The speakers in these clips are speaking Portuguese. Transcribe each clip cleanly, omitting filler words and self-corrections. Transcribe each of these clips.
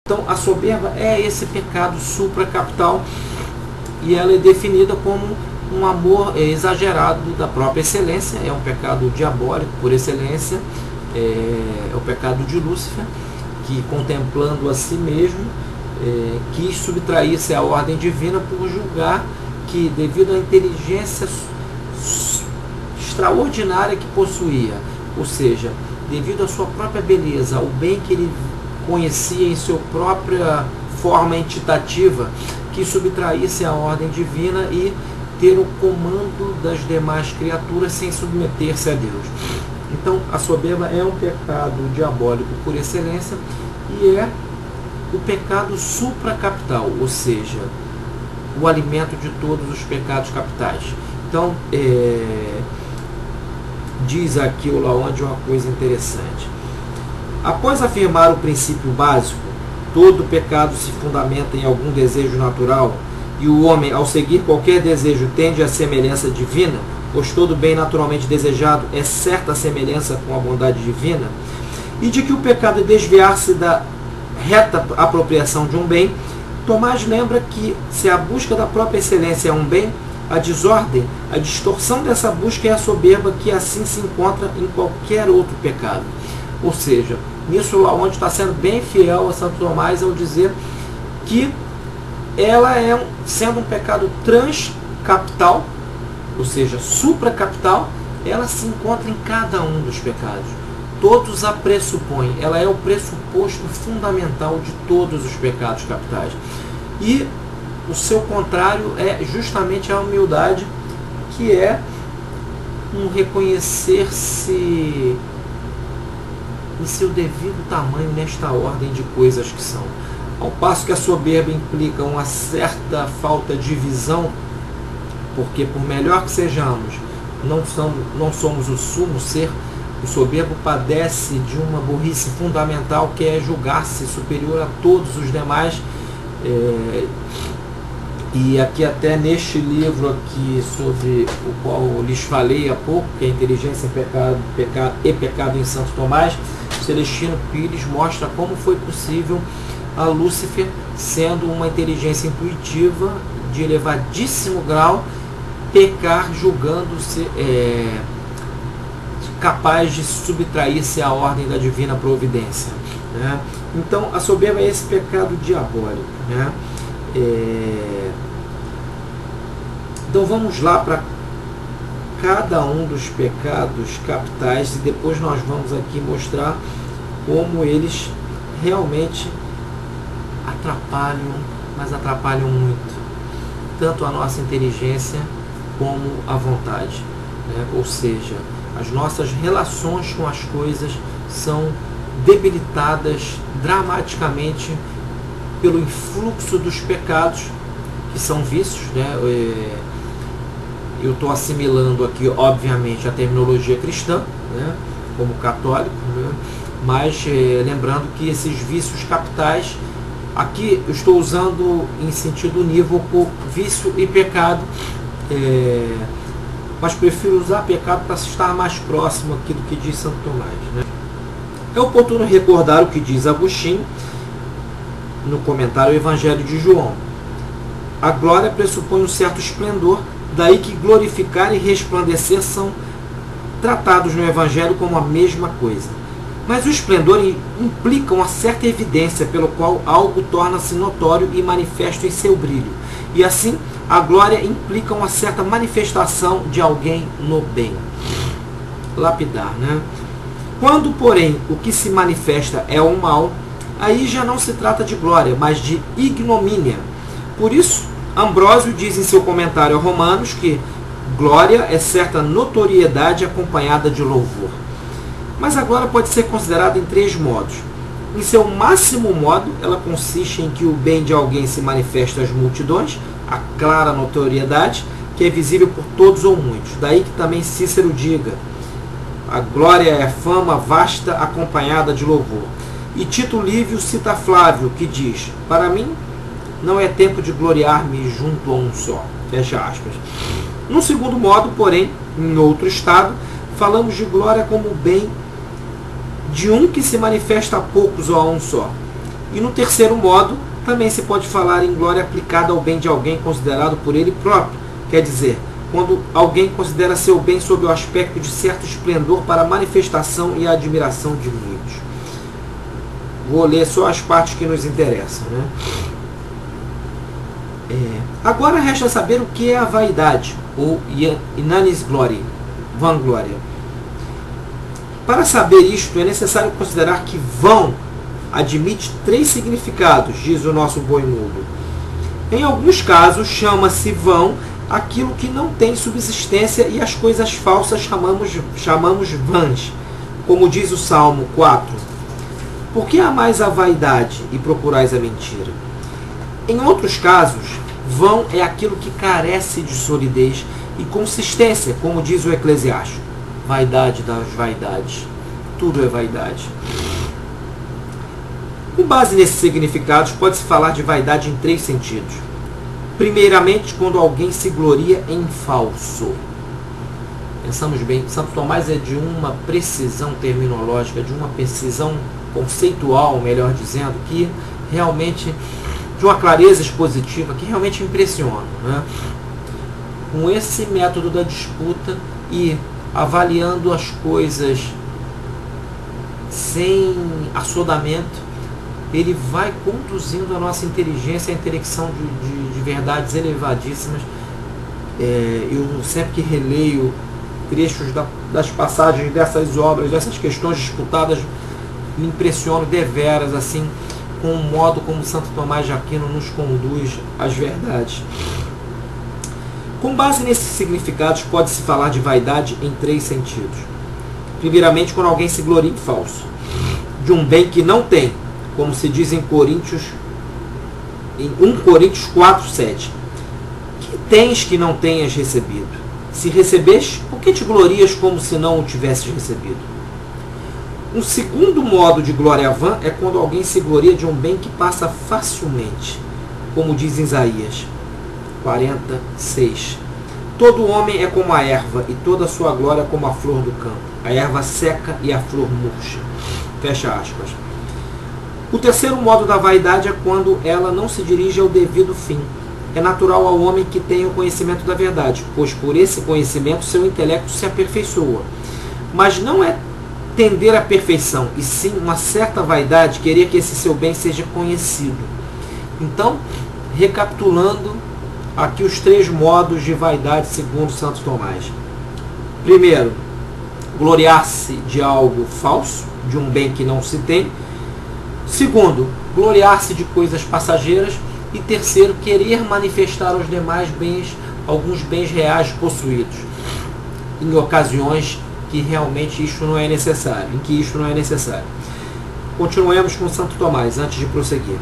Então a soberba é esse pecado supracapital e ela é definida como um amor exagerado da própria excelência, é um pecado diabólico por excelência, é o pecado de Lúcifer, que contemplando a si mesmo, quis subtrair-se à ordem divina por julgar que, devido à inteligência extraordinária que possuía, ou seja, devido à sua própria beleza, ao bem que ele conhecia em sua própria forma entitativa, que subtraísse à ordem divina e ter o comando das demais criaturas sem submeter-se a Deus. Então a soberba é um pecado diabólico por excelência e é o pecado supracapital, ou seja, o alimento de todos os pecados capitais. Então diz aqui o Laonde uma coisa interessante. Após afirmar o princípio básico, todo pecado se fundamenta em algum desejo natural, e o homem, ao seguir qualquer desejo, tende à semelhança divina, pois todo bem naturalmente desejado é certa semelhança com a bondade divina, e de que o pecado é desviar-se da reta apropriação de um bem, Tomás lembra que, se a busca da própria excelência é um bem, a desordem, a distorção dessa busca é a soberba que assim se encontra em qualquer outro pecado. Ou seja, nisso o Laonde está sendo bem fiel a Santo Tomás ao dizer que ela sendo um pecado transcapital, ou seja, supracapital, ela se encontra em cada um dos pecados. Todos a pressupõem, ela é o pressuposto fundamental de todos os pecados capitais. E o seu contrário é justamente a humildade, que é um reconhecer-se em seu devido tamanho nesta ordem de coisas que são. Ao passo que a soberba implica uma certa falta de visão, porque por melhor que sejamos, não somos o sumo ser, o soberbo padece de uma burrice fundamental, que é julgar-se superior a todos os demais. E aqui até neste livro aqui, sobre o qual lhes falei há pouco, que é Inteligência e Pecado em Santo Tomás, Celestino Pires mostra como foi possível a Lúcifer, sendo uma inteligência intuitiva de elevadíssimo grau, pecar julgando-se capaz de subtrair-se à ordem da divina providência, né? Então a soberba é esse pecado diabólico, né? Então vamos lá para cada um dos pecados capitais e depois nós vamos aqui mostrar como eles realmente atrapalham, mas atrapalham muito, tanto a nossa inteligência como a vontade, né? Ou seja, as nossas relações com as coisas são debilitadas dramaticamente pelo influxo dos pecados, que são vícios, né? Eu estou assimilando aqui, obviamente, a terminologia cristã, né? Como católico, né? Mas lembrando que esses vícios capitais, aqui eu estou usando em sentido unívoco vício e pecado, mas prefiro usar pecado para estar mais próximo aqui do que diz Santo Tomás, né? É oportuno recordar o que diz Agostinho no comentário ao Evangelho de João. A glória pressupõe um certo esplendor, daí que glorificar e resplandecer são tratados no Evangelho como a mesma coisa. Mas o esplendor implica uma certa evidência pelo qual algo torna-se notório e manifesto em seu brilho. E assim, a glória implica uma certa manifestação de alguém no bem. Lapidar, né? Quando, porém, o que se manifesta é o mal, aí já não se trata de glória, mas de ignomínia. Por isso, Ambrósio diz em seu comentário a Romanos que glória é certa notoriedade acompanhada de louvor. Mas a glória pode ser considerada em três modos. Em seu máximo modo, ela consiste em que o bem de alguém se manifesta às multidões, a clara notoriedade, que é visível por todos ou muitos. Daí que também Cícero diga: a glória é fama vasta acompanhada de louvor. E Tito Livio cita Flávio, que diz: para mim, não é tempo de gloriar-me junto a um só. Fecha aspas. No segundo modo, porém, em outro estado, falamos de glória como bem de um que se manifesta a poucos ou a um só. E no terceiro modo, também se pode falar em glória aplicada ao bem de alguém considerado por ele próprio. Quer dizer, quando alguém considera seu bem sob o aspecto de certo esplendor para a manifestação e a admiração de muitos. Vou ler só as partes que nos interessam, né? Agora resta saber o que é a vaidade, ou inanis glory, vanglória. Para saber isto, é necessário considerar que vão admite 3 significados, diz o nosso boi mudo. Em alguns casos, chama-se vão aquilo que não tem subsistência e as coisas falsas chamamos vãs, como diz o Salmo 4. Por que amais a vaidade e procurais a mentira? Em outros casos, vão é aquilo que carece de solidez e consistência, como diz o Eclesiástico. Vaidade das vaidades. Tudo é vaidade. Com base nesses significados, pode-se falar de vaidade em 3 sentidos. Primeiramente, quando alguém se gloria em falso. Pensamos bem, Santo Tomás é de uma precisão terminológica, de uma precisão conceitual, melhor dizendo, que realmente, de uma clareza expositiva, que realmente impressiona, né? Com esse método da disputa e avaliando as coisas sem assodamento, ele vai conduzindo a nossa inteligência à intelecção de verdades elevadíssimas. Eu sempre que releio trechos das passagens dessas obras, dessas questões disputadas, me impressiono deveras, assim, com o modo como Santo Tomás de Aquino nos conduz às verdades. Com base nesses significados, pode-se falar de vaidade em 3 sentidos. Primeiramente, quando alguém se gloria em falso, de um bem que não tem, como se diz em 1 Coríntios 4:7. Que tens que não tenhas recebido? Se recebeste, por que te glorias como se não o tivesses recebido? Um segundo modo de glória vã é quando alguém se gloria de um bem que passa facilmente, como diz em Isaías 46. Todo homem é como a erva, e toda a sua glória como a flor do campo. A erva seca e a flor murcha. Fecha aspas. O terceiro modo da vaidade é quando ela não se dirige ao devido fim. É natural ao homem que tenha o conhecimento da verdade, pois por esse conhecimento seu intelecto se aperfeiçoa. Mas não é tender à perfeição, e sim uma certa vaidade, querer que esse seu bem seja conhecido. Então, recapitulando aqui os 3 modos de vaidade segundo Santo Tomás. Primeiro, gloriar-se de algo falso, de um bem que não se tem. Segundo, gloriar-se de coisas passageiras. E terceiro, querer manifestar aos demais bens, alguns bens reais possuídos, em ocasiões que realmente isto não é necessário, em que isto não é necessário. Continuemos com Santo Tomás, antes de prosseguir.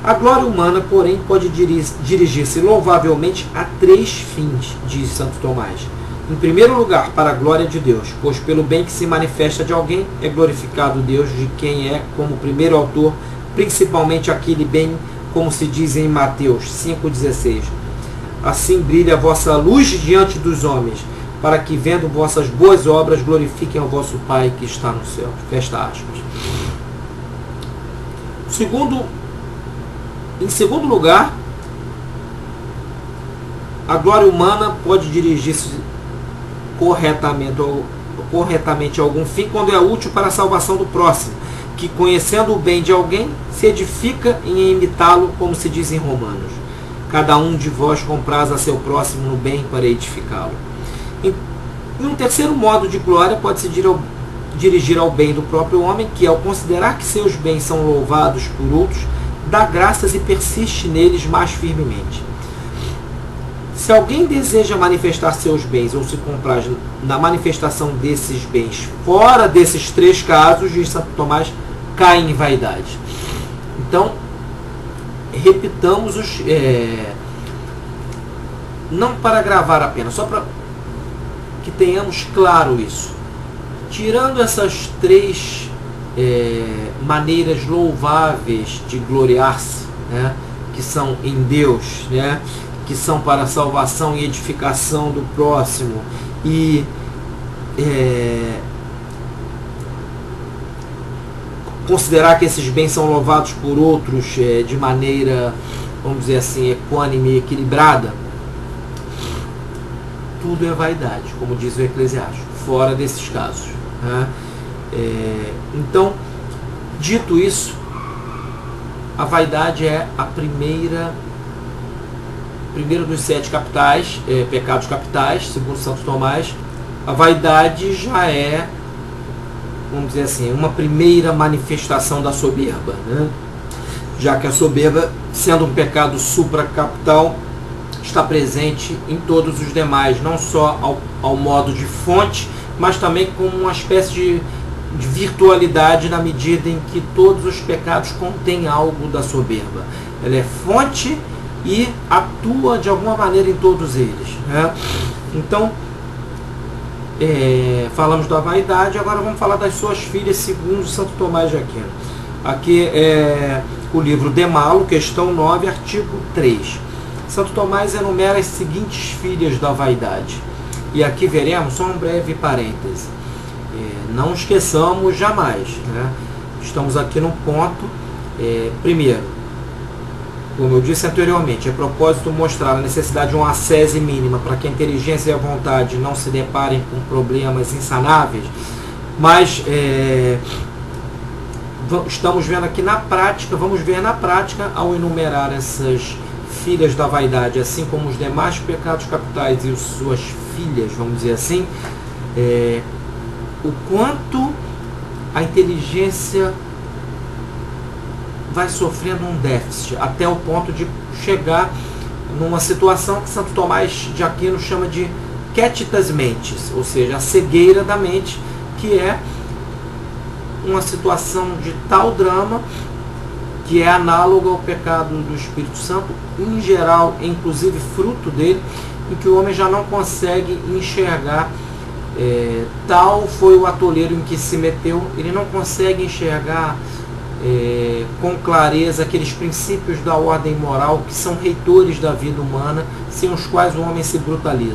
A glória humana, porém, pode dirigir-se louvavelmente a 3 fins, diz Santo Tomás. Em primeiro lugar, para a glória de Deus, pois pelo bem que se manifesta de alguém, é glorificado Deus, de quem é, como primeiro autor, principalmente aquele bem, como se diz em Mateus 5,16. Assim brilha a vossa luz diante dos homens, para que, vendo vossas boas obras, glorifiquem ao vosso Pai que está no céu. Fecha aspas. Em segundo lugar, a glória humana pode dirigir-se corretamente a algum fim quando é útil para a salvação do próximo, que, conhecendo o bem de alguém, se edifica em imitá-lo, como se diz em Romanos. Cada um de vós compraz a seu próximo no bem para edificá-lo. E um terceiro modo de glória pode se dirigir ao bem do próprio homem, que, ao considerar que seus bens são louvados por outros, dá graças e persiste neles mais firmemente. Se alguém deseja manifestar seus bens ou se compraz na manifestação desses bens fora desses 3 casos, diz Santo Tomás, cai em vaidade. Então, repitamos não para gravar apenas, só para que tenhamos claro isso. Tirando essas 3 maneiras louváveis de gloriar-se, né, que são em Deus, né, que são para a salvação e edificação do próximo, e considerar que esses bens são louvados por outros de maneira, vamos dizer assim, equânime e equilibrada, tudo é vaidade, como diz o Eclesiástico, fora desses casos. Né? Então, dito isso, a vaidade é a primeiro dos 7 capitais, pecados capitais, segundo Santo Tomás. A vaidade já é, vamos dizer assim, uma primeira manifestação da soberba, né? Já que a soberba, sendo um pecado supracapital, está presente em todos os demais, não só ao modo de fonte, mas também como uma espécie de virtualidade, na medida em que todos os pecados contêm algo da soberba. Ela é fonte e atua de alguma maneira em todos eles. Né? Então, falamos da vaidade, agora vamos falar das suas filhas, segundo Santo Tomás de Aquino. Aqui é o livro De Malo, questão 9, artigo 3. Santo Tomás enumera as seguintes filhas da vaidade. E aqui veremos, só um breve parêntese. Não esqueçamos jamais. Né? Estamos aqui num ponto, primeiro, como eu disse anteriormente, é propósito mostrar a necessidade de uma ascese mínima para que a inteligência e a vontade não se deparem com problemas insanáveis, mas estamos vendo aqui na prática, vamos ver na prática, ao enumerar essas filhas da vaidade, assim como os demais pecados capitais e suas filhas, vamos dizer assim, o quanto a inteligência vai sofrendo um déficit, até o ponto de chegar numa situação que Santo Tomás de Aquino chama de quietas mentes, ou seja, a cegueira da mente, que é uma situação de tal drama que é análogo ao pecado do Espírito Santo, em geral, inclusive fruto dele, em que o homem já não consegue enxergar, tal foi o atoleiro em que se meteu, ele não consegue enxergar com clareza aqueles princípios da ordem moral que são reitores da vida humana, sem os quais o homem se brutaliza.